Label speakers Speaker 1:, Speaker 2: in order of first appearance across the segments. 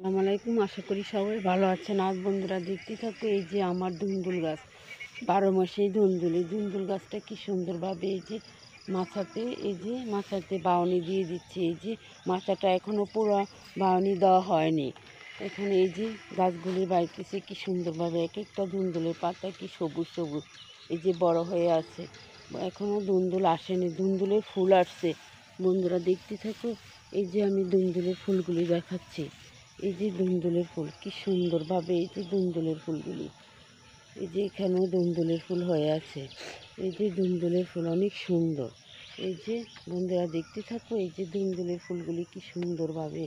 Speaker 1: আসসালামু আলাইকুম। আশা করি সবাই ভালো আছেন। আজ বন্ধুরা দেখতে থাকো, এই যে আমার ধুন্দুল গাছ, 12 মাসেই ধুন্দুল গাছটা কি সুন্দরভাবে মাচাতে বাউনি দিয়ে দিচ্ছে। এই যে মাচাটা এখনও পুরো বাউনি দেওয়া হয়নি। এখানে এই যে গাছগুলি বাইতেছে কি সুন্দরভাবে, এক একটা ধুন্দুলের পাতা কি সবুজ সবুজ, এই যে বড় হয়ে আছে। এখনও ধুন্দুল আসেনি, ধুন্দুলের ফুল আসছে। বন্ধুরা দেখতে থাকো, এই যে আমি ধুন্দুলের ফুলগুলি দেখাচ্ছি। এই যে ধুন্দুলের ফুল কি সুন্দরভাবে, এই যে ধুন্দুলের ফুলগুলি, এই যে এখানেও ধুন্দুলের ফুল হয়ে আছে। এই যে ধুন্দুলের ফুল অনেক সুন্দর। এই যে বন্ধুরা দেখতে থাকো, এই যে ধুন্দুলের ফুলগুলি কি সুন্দরভাবে,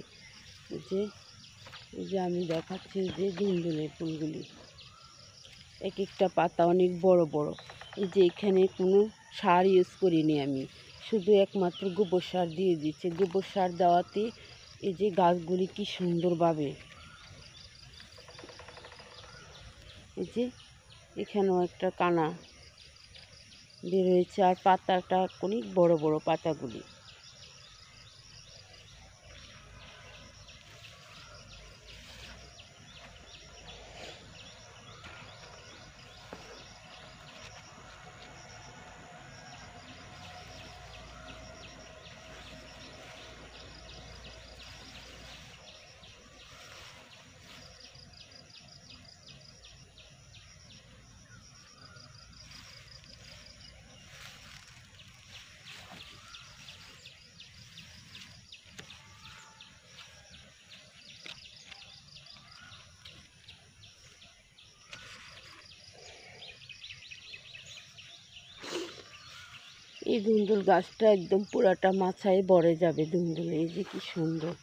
Speaker 1: এই যে আমি দেখাচ্ছি যে ধুন্দুলের ফুলগুলি, এক একটা পাতা অনেক বড় বড়। এই যে এখানে কোনো সার ইউজ করিনি আমি, শুধু একমাত্র গোবর সার দিয়ে দিচ্ছে। গোবর সার দেওয়াতে এই যে গাছগুলি কি সুন্দরভাবে, এই যে এখানেও একটা কানা বের হয়েছে, আর পাতাটা অনেক বড় বড় পাতাগুলি। এই ধুন্দুল গাছটা একদম পুরাটা মাচায় ভরে যাবে ধুন্দুল। এই যে কি সুন্দর,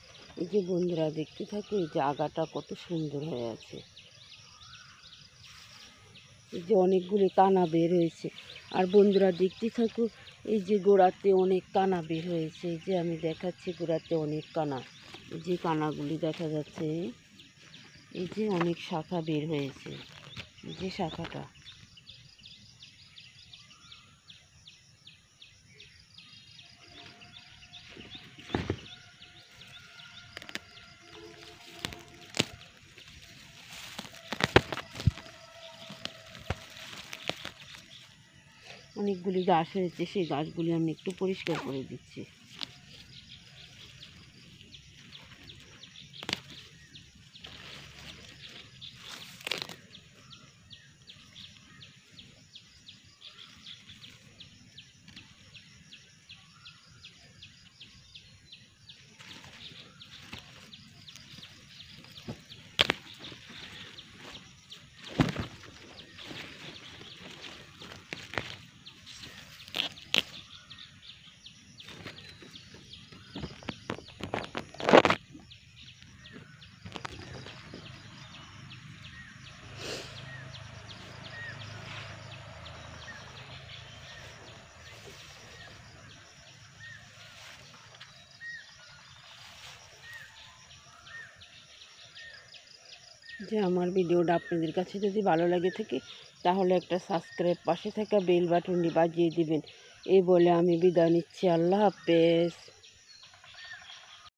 Speaker 1: এই যে বন্ধুরা দেখতে থাকো, এই যে আগাটা কত সুন্দর হয়ে আছে। এই যে অনেকগুলি কানা বের হয়েছে। আর বন্ধুরা দেখতে থাকো, এই যে গোড়াতে অনেক কানা বের হয়েছে। এই যে আমি দেখাচ্ছি, গোড়াতে অনেক কানা, এই যে কানাগুলি দেখা যাচ্ছে। এই যে অনেক শাখা বের হয়েছে, এই যে শাখাটা। অনেকগুলি গাছ হয়েছে, সেই গাছগুলি আমি একটু পরিষ্কার করে দিচ্ছি। যে আমার ভিডিওটা আপনাদের কাছে যদি ভালো লাগে থাকে, তাহলে একটা সাবস্ক্রাইব, পাশে থাকা বেল বাটনটি বাজিয়ে দিবেন। এই বলে আমি বিদায় নিচ্ছি। আল্লাহ হাফেজ।